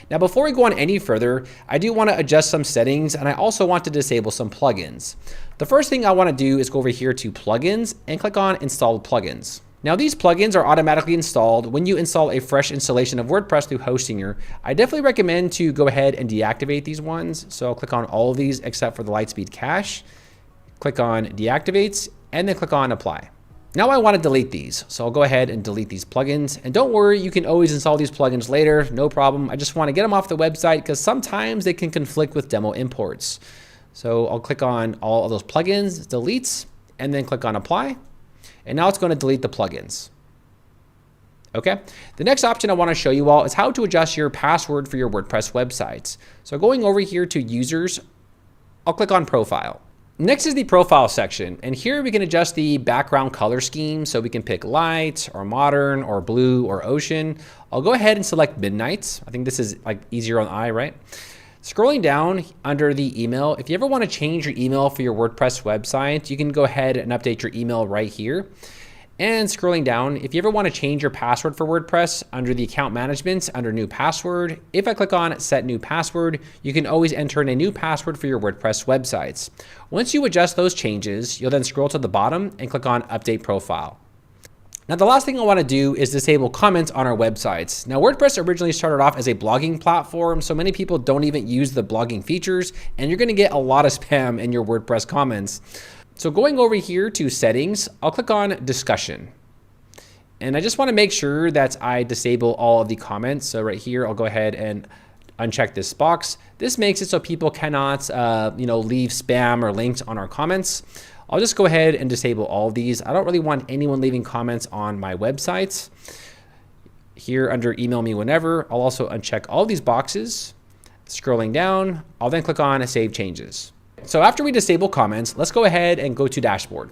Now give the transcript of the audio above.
Now, before we go on any further, I do want to adjust some settings, and I also want to disable some plugins. The first thing I want to do is go over here to plugins and click on install plugins. Now, these plugins are automatically installed when you install a fresh installation of WordPress through Hostinger. I definitely recommend to go ahead and deactivate these ones. So I'll click on all of these except for the Lightspeed Cache. Click on deactivates and then click on apply. Now I want to delete these. So I'll go ahead and delete these plugins. And don't worry, you can always install these plugins later. No problem. I just want to get them off the website because sometimes they can conflict with demo imports. So I'll click on all of those plugins, deletes, and then click on apply. And now it's going to delete the plugins. Okay. The next option I want to show you all is how to adjust your password for your WordPress websites. So going over here to users, I'll click on profile. Next is the profile section. And here we can adjust the background color scheme. So we can pick light or modern or blue or ocean. I'll go ahead and select midnight. I think this is like easier on the eye, right? Scrolling down under the email, if you ever want to change your email for your WordPress website, you can go ahead and update your email right here. And scrolling down, if you ever want to change your password for WordPress under the account management, under new password, if I click on set new password, you can always enter in a new password for your WordPress websites. Once you adjust those changes, you'll then scroll to the bottom and click on update profile. Now, the last thing I want to do is disable comments on our websites. Now, WordPress originally started off as a blogging platform, so many people don't even use the blogging features, and you're going to get a lot of spam in your WordPress comments. So going over here to settings, I'll click on discussion. And I just want to make sure that I disable all of the comments. So right here, I'll go ahead and uncheck this box. This makes it so people cannot, leave spam or links on our comments. I'll just go ahead and disable all of these. I don't really want anyone leaving comments on my websites. Here under email me whenever, I'll also uncheck all these boxes. Scrolling down, I'll then click on save changes. So after we disable comments, let's go ahead and go to dashboard.